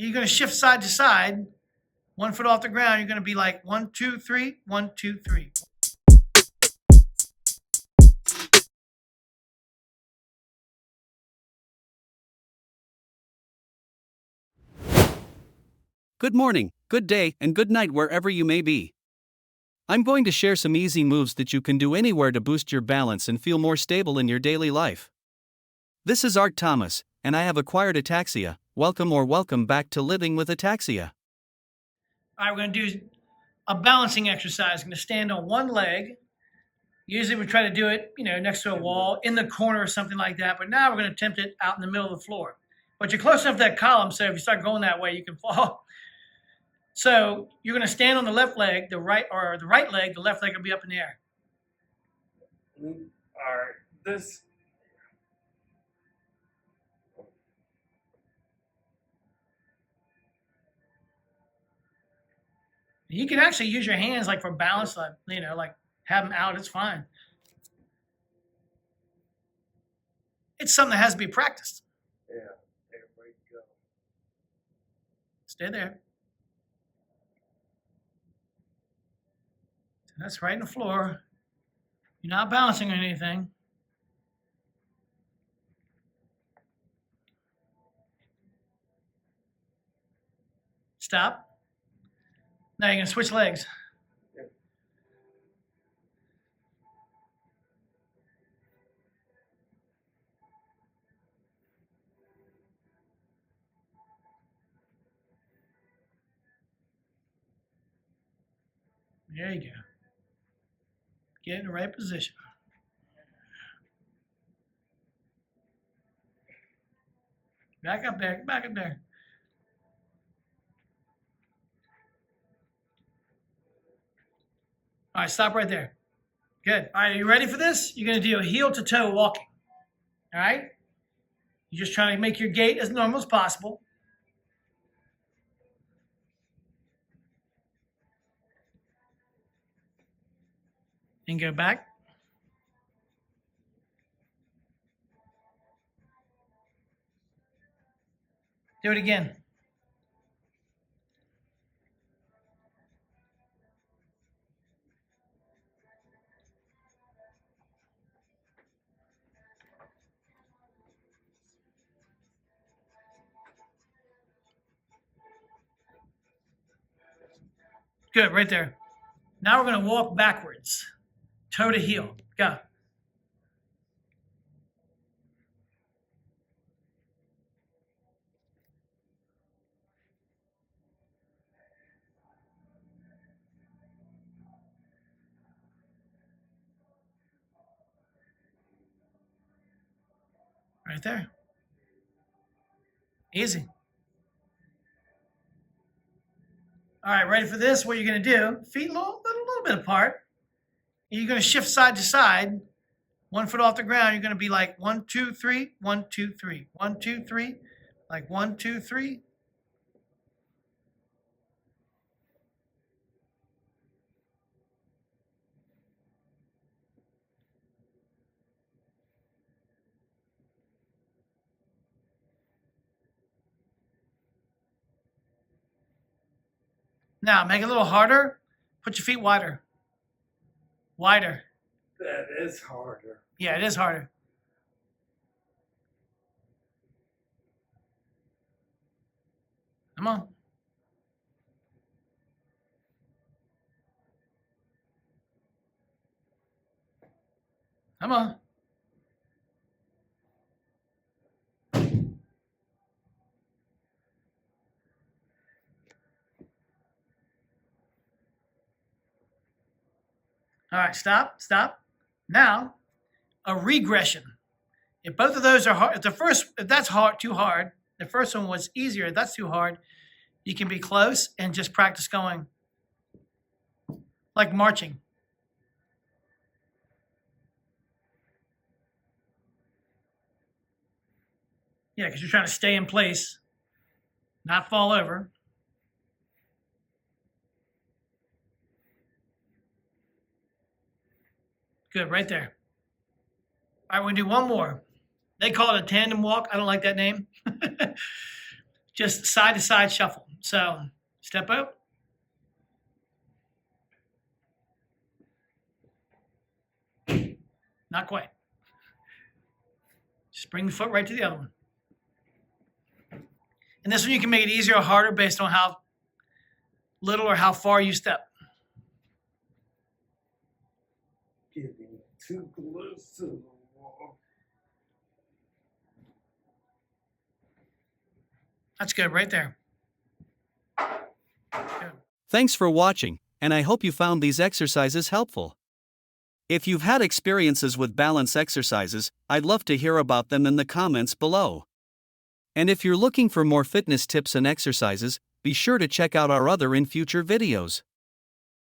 You're going to shift side to side, 1 foot off the ground. You're going to be like 1, 2, 3, 1, 2, 3. Good morning, good day, and good night wherever you may be. I'm going to share some easy moves that you can do anywhere to boost your balance and feel more stable in your daily life. This is Art Thomas, and I have acquired ataxia. Welcome back to Living with Ataxia. All right, we're going to do a balancing exercise. I'm going to stand on one leg. Usually we try to do it, next to a wall, in the corner or something like that. But now we're going to attempt it out in the middle of the floor. But you're close enough to that column, so if you start going that way, you can fall. So you're going to stand on the left leg, the right leg, the left leg will be up in the air. All right, this. You can actually use your hands like for balance, like have them out. It's fine. It's something that has to be practiced. Yeah, there we go. Stay there. That's right in the floor. You're not balancing on anything. Stop. Now you're going to switch legs. Yep. There you go. Get in the right position. Back up there. Back up there. All right, stop right there. Good. All right, are you ready for this? You're going to do a heel to toe walking. All right? You're just trying to make your gait as normal as possible. And go back. Do it again. Good, right there. Now we're going to walk backwards, toe to heel. Go. Right there. Easy. All right, ready for this? What you're going to do, feet a little bit apart. And you're going to shift side to side, 1 foot off the ground. You're going to be like 1, 2, 3, 1, 2, 3, 1, 2, 3, like 1, 2, 3. Now make it a little harder. Put your feet wider. Wider. That is harder. Yeah, it is harder. Come on. Come on. All right, stop. Now, a regression. If both of those are hard, if that's hard, too hard, the first one was easier. If that's too hard, you can be close and just practice going like marching. Yeah, because you're trying to stay in place, not fall over. Good, right there. All right, we're going to do one more. They call it a tandem walk. I don't like that name. just side to side shuffle. So step out. Not quite. Just bring the foot right to the other one. And this one you can make it easier or harder based on how little or how far you step. Getting too close to the wall. That's good right there. Good. Thanks for watching, and I hope you found these exercises helpful. If you've had experiences with balance exercises, I'd love to hear about them in the comments below. And if you're looking for more fitness tips and exercises, be sure to check out our other in future videos.